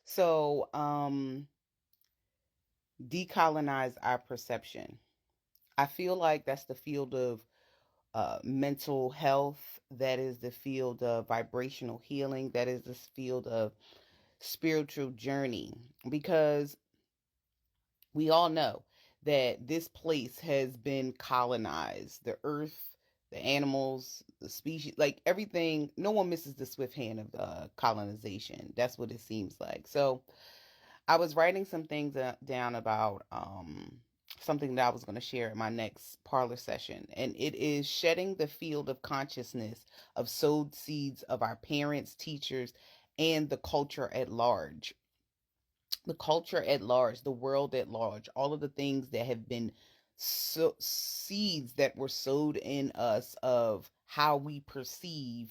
So, decolonize our perception. I feel like that's the field of mental health. That is the field of vibrational healing. That is the field of spiritual journey. Because we all know that this place has been colonized. The earth, the animals, the species, like everything, no one misses the swift hand of colonization. That's what it seems like. So, I was writing some things down about something that I was going to share in my next parlor session, and it is shedding the field of consciousness of sowed seeds of our parents, teachers, and the culture at large. The culture at large, the world at large, all of the things that have been seeds that were sowed in us of how we perceive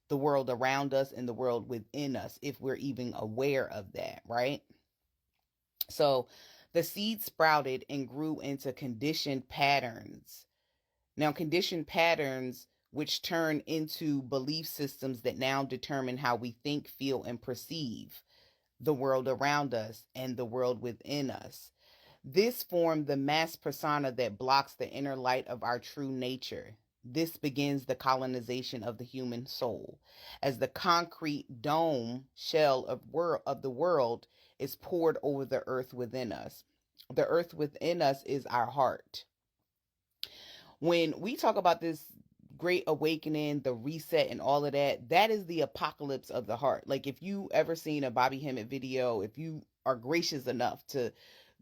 the world around us and the world within us, if we're even aware of that, right? So the seed sprouted and grew into conditioned patterns. Now, conditioned patterns, which turn into belief systems that now determine how we think, feel, and perceive the world around us and the world within us. This formed the mass persona that blocks the inner light of our true nature. This begins the colonization of the human soul, as the concrete dome shell of the world is poured over the earth within us. The earth within us is our heart. When we talk about this great awakening, the reset, and all of that, that is the apocalypse of the heart. Like, if you ever seen a Bobby Hemmett video, if you are gracious enough to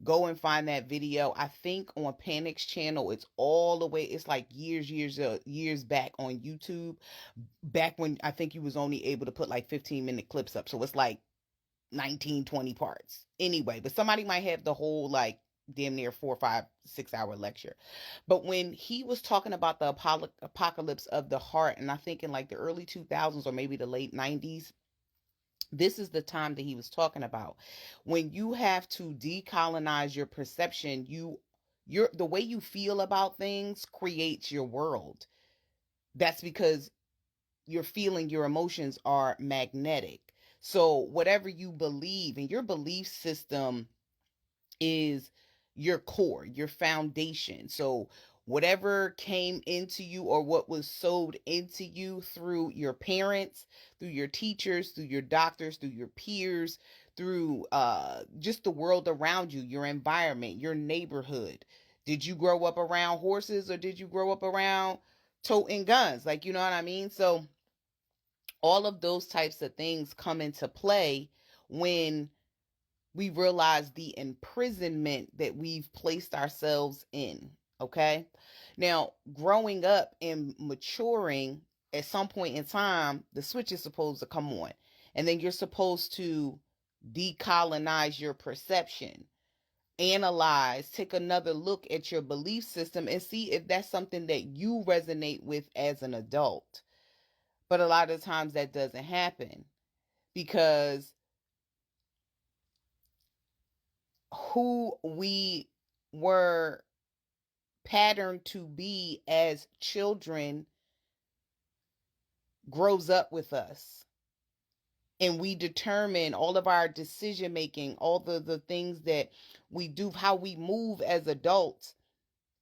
go and find that video, I think on Panic's channel, it's all the way, it's like years back on YouTube, back when I think you was only able to put like 15-minute clips up. So it's like 19, 20 parts anyway, but somebody might have the whole like damn near 4, 5, 6 hour lecture. But when he was talking about the apocalypse of the heart, and I think in like the early 2000s or maybe the late 90s, this is the time that he was talking about. When you have to decolonize your perception, the way you feel about things creates your world. That's because your emotions are magnetic. So whatever you believe, and your belief system is your core, your foundation. So whatever came into you or what was sowed into you through your parents, through your teachers, through your doctors, through your peers, through just the world around you, your environment, your neighborhood. Did you grow up around horses or did you grow up around toting guns? Like, you know what I mean? So all of those types of things come into play when we realize the imprisonment that we've placed ourselves in. Okay. Now, growing up and maturing, at some point in time, the switch is supposed to come on. And then you're supposed to decolonize your perception, analyze, take another look at your belief system, and see if that's something that you resonate with as an adult. But a lot of times that doesn't happen because who we were patterned to be as children grows up with us. And we determine all of our decision making, all the things that we do, how we move as adults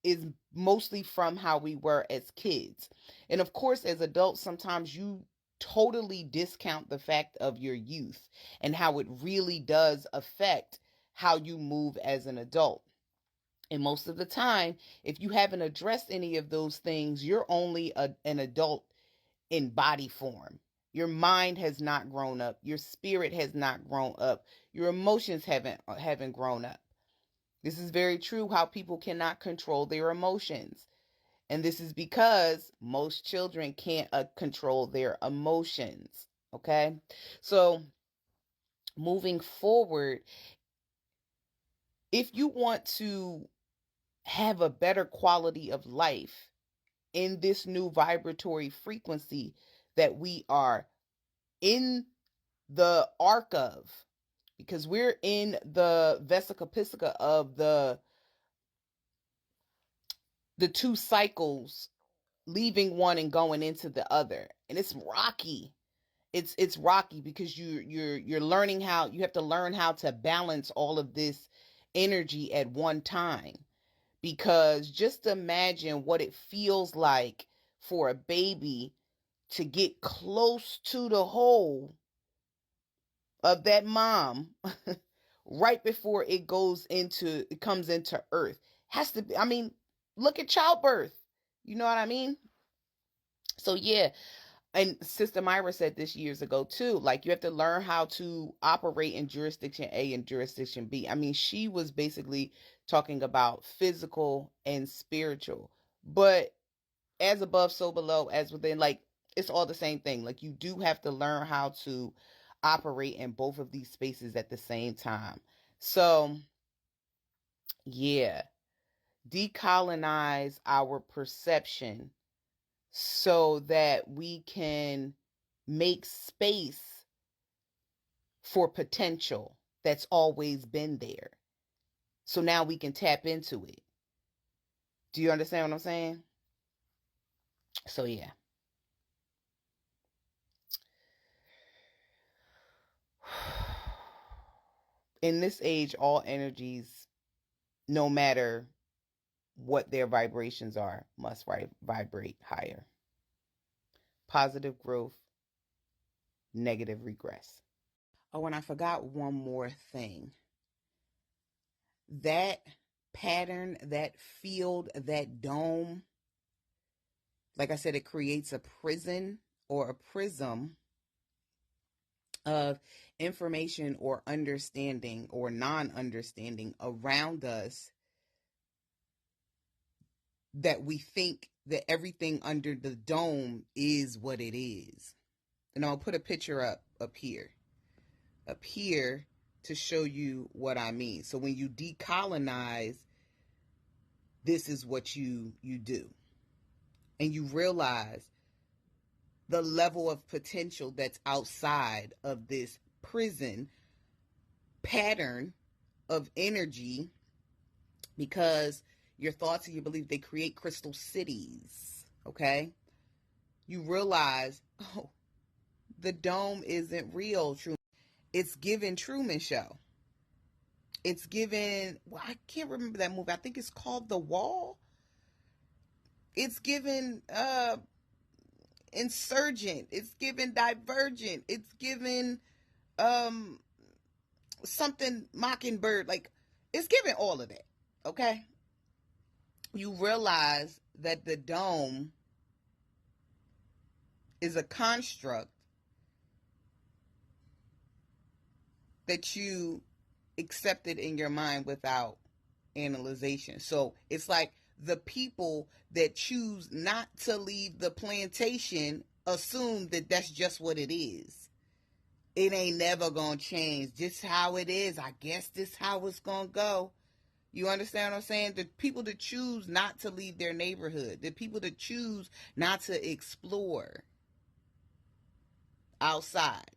is mostly from how we were as kids. And of course, as adults, sometimes you totally discount the fact of your youth and how it really does affect how you move as an adult. And most of the time, if you haven't addressed any of those things, you're only an adult in body form. Your mind has not grown up. Your spirit has not grown up. Your emotions haven't grown up. This is very true how people cannot control their emotions. And this is because most children can't control their emotions. Okay? So, moving forward, if you want to have a better quality of life in this new vibratory frequency that we are in the arc of, because we're in the vesica piscica of the two cycles, leaving one and going into the other, and it's rocky, it's rocky because you're learning how you have to learn how to balance all of this energy at one time. Because just imagine what it feels like for a baby to get close to the hole of that mom right before it comes into earth. Has to be, I mean, look at childbirth. You know what I mean? So yeah, and Sister Myra said this years ago too. Like, you have to learn how to operate in jurisdiction A and jurisdiction B. I mean, she was basically talking about physical and spiritual, but as above, so below, as within. Like, it's all the same thing. Like, you do have to learn how to operate in both of these spaces at the same time. So yeah, decolonize our perception so that we can make space for potential that's always been there. So now we can tap into it. Do you understand what I'm saying? So yeah. In this age, all energies, no matter what their vibrations are, must vibrate higher. Positive growth, negative regress. Oh, and I forgot one more thing. That pattern, that field, that dome, like I said, it creates a prison or a prism of information or understanding or non understanding around us, that we think that everything under the dome is what it is. And I'll put a picture up here to show you what I mean. So when you decolonize, this is what you do. And you realize the level of potential that's outside of this prison pattern of energy, because your thoughts and your beliefs, they create crystal cities. Okay? You realize, oh, the dome isn't real. It's given Truman Show. It's given, well, I can't remember that movie. I think it's called The Wall. It's given Insurgent. It's given Divergent. It's given um something Mockingbird. Like, it's given all of that. Okay? You realize that the dome is a construct that you accepted in your mind without analyzation. So it's like the people that choose not to leave the plantation assume that that's just what it is. It ain't never gonna change. Just how it is. I guess this how it's gonna go. You understand what I'm saying? The people that choose not to leave their neighborhood, the people that choose not to explore outside,